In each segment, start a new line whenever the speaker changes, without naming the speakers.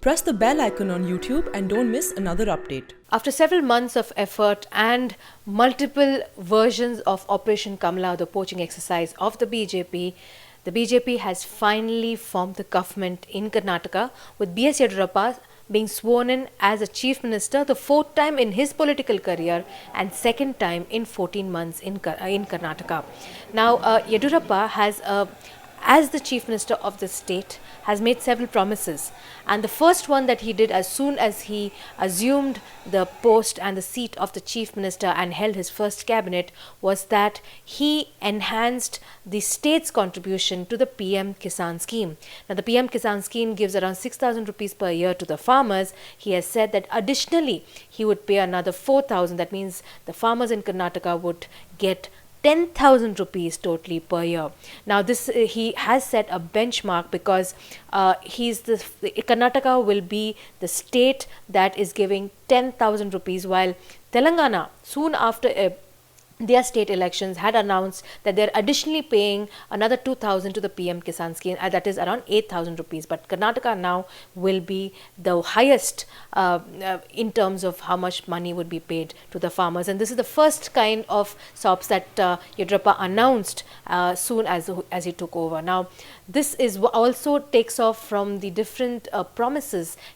Press the bell icon on YouTube and don't miss another update.
After several months of effort and multiple versions of Operation Kamala, the poaching exercise of the BJP has finally formed the government in Karnataka, with B.S. Yediyurappa being sworn in as a chief minister, the fourth time in his political career and second time in 14 months in Karnataka. Now, Yediyurappa has as the chief minister of the state, has made several promises. And the first one that he did as soon as he assumed the post and the seat of the chief minister and held his first cabinet was that he enhanced the state's contribution to the PM Kisaan scheme. Now, the PM Kisaan scheme gives around 6,000 rupees per year to the farmers. He has said that additionally, he would pay another 4,000. That means the farmers in Karnataka would get 10,000 rupees totally per year. Now, this he has set a benchmark because Karnataka will be the state that is giving 10,000 rupees, while Telangana soon after their state elections had announced that they're additionally paying another 2,000 to the PM Kisan scheme, that is around 8,000 rupees. But Karnataka now will be the highest in terms of how much money would be paid to the farmers. And this is the first kind of SOPs that Yediyurappa announced soon as he took over. Now, this is also takes off from the different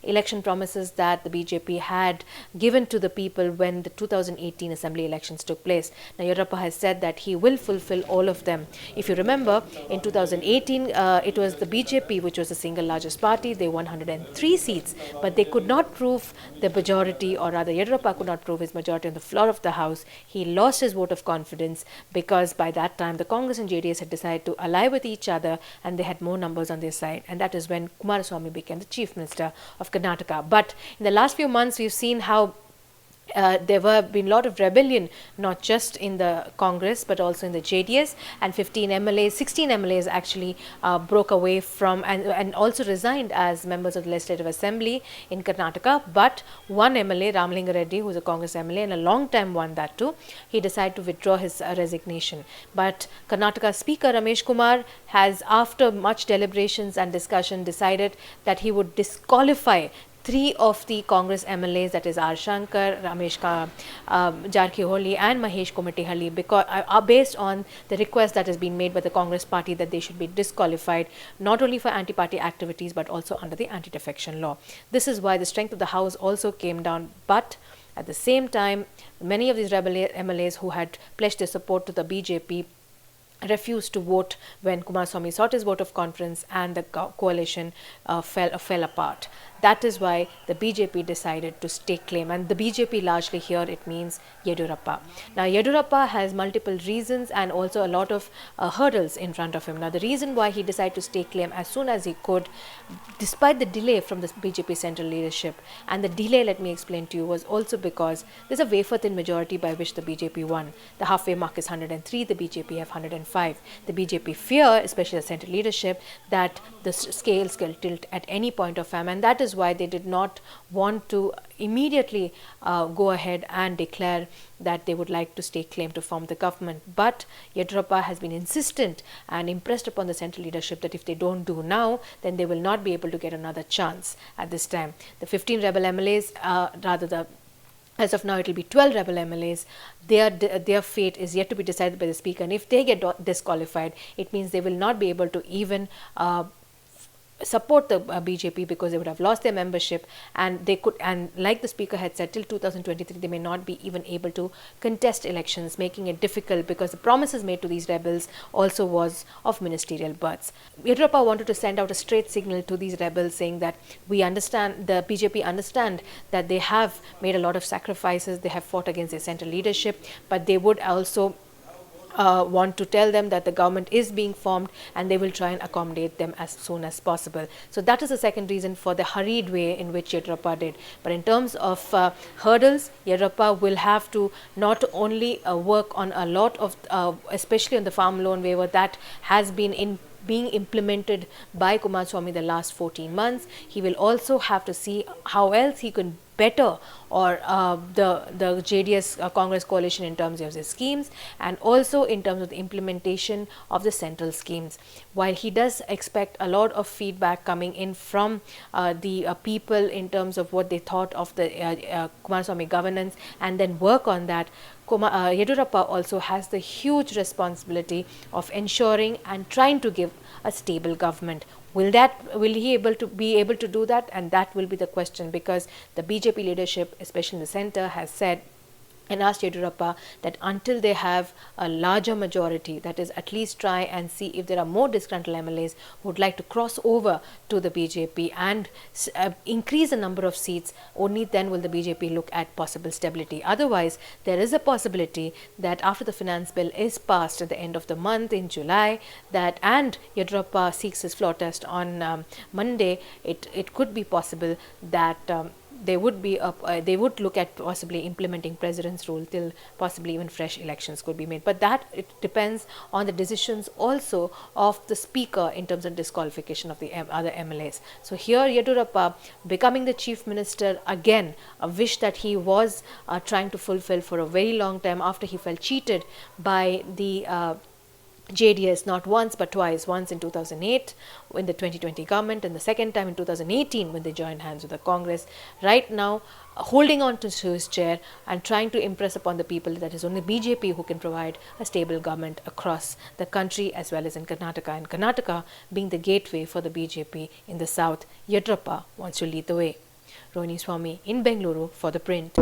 election promises that the BJP had given to the people when the 2018 assembly elections took place. Now, Yediyurappa has said that he will fulfill all of them. If you remember, in 2018, it was the BJP which was the single largest party. They won 103 seats, but they could not prove the majority, or rather Yediyurappa could not prove his majority on the floor of the house. He lost his vote of confidence because by that time the Congress and JDS had decided to ally with each other and they had more numbers on their side. And that is when Kumaraswamy became the chief minister of Karnataka. But in the last few months, we've seen how there have been a lot of rebellion, not just in the Congress but also in the JDS, and 16 MLAs actually broke away from and also resigned as members of the Legislative Assembly in Karnataka. But one MLA, Ramlinga Reddy, who is a Congress MLA and a long time one that too, he decided to withdraw his resignation. But Karnataka Speaker Ramesh Kumar has, after much deliberations and discussion, decided that he would disqualify 3 of the Congress MLAs, that is R. Shankar, Ramesh Jarkiholi and Mahesh Komatihalli, because based on the request that has been made by the Congress party that they should be disqualified not only for anti-party activities but also under the anti-defection law. This is why the strength of the House also came down. But at the same time, many of these rebel MLAs who had pledged their support to the BJP refused to vote when Kumaraswamy sought his vote of confidence and the coalition fell apart. That is why the BJP decided to stake claim, and the BJP largely here it means Yediyurappa. Now, Yediyurappa has multiple reasons and also a lot of hurdles in front of him. Now, the reason why he decided to stake claim as soon as he could, despite the delay from the BJP central leadership, and the delay, let me explain to you, was also because there's a wafer-thin majority by which the BJP won. The halfway mark is 103, the BJP have 105. The BJP fear, especially the central leadership, that the scales will tilt at any point of time, and that is why they did not want to immediately go ahead and declare that they would like to stake claim to form the government. But Yediyurappa has been insistent and impressed upon the central leadership that if they don't do now, then they will not be able to get another chance at this time. The 15 rebel MLAs, as of now, it will be 12 rebel MLAs. Their fate is yet to be decided by the speaker. And if they get disqualified, it means they will not be able to even support the BJP because they would have lost their membership, and they could, and like the speaker had said, till 2023 they may not be even able to contest elections, making it difficult because the promises made to these rebels also was of ministerial berths. Yediyurappa wanted to send out a straight signal to these rebels saying that we understand, the BJP understand that they have made a lot of sacrifices, they have fought against their central leadership, but they would also want to tell them that the government is being formed and they will try and accommodate them as soon as possible. So that is the second reason for the hurried way in which Yediyurappa did. But in terms of hurdles, Yediyurappa will have to not only work on a lot of, especially on the farm loan waiver that has been being implemented by Kumaraswamy the last 14 months. He will also have to see how else he can better or the JDS Congress coalition in terms of the schemes, and also in terms of the implementation of the central schemes. While he does expect a lot of feedback coming in from the people in terms of what they thought of the Kumaraswamy governance, and then work on that, Yediyurappa also has the huge responsibility of ensuring and trying to give a stable government. Will he be able to do that? And that will be the question, because the BJP leadership, especially in the center, has said and asked Yediyurappa that until they have a larger majority, that is, at least try and see if there are more disgruntled MLAs who would like to cross over to the BJP and increase the number of seats, only then will the BJP look at possible stability. Otherwise, there is a possibility that after the finance bill is passed at the end of the month in July, and Yediyurappa seeks his floor test on Monday, it could be possible that they would look at possibly implementing president's rule till possibly even fresh elections could be made. But that it depends on the decisions also of the speaker in terms of disqualification of the other MLAs. So here Yediyurappa becoming the chief minister, again a wish that he was trying to fulfill for a very long time after he felt cheated by the JDS not once but twice, once in 2008 in the 2020 government, and the second time in 2018 when they joined hands with the Congress. Right now holding on to his chair and trying to impress upon the people that it is only BJP who can provide a stable government across the country as well as in Karnataka, and Karnataka being the gateway for the BJP in the south. Yediyurappa wants to lead the way. Rohini Swami in Bengaluru for The Print.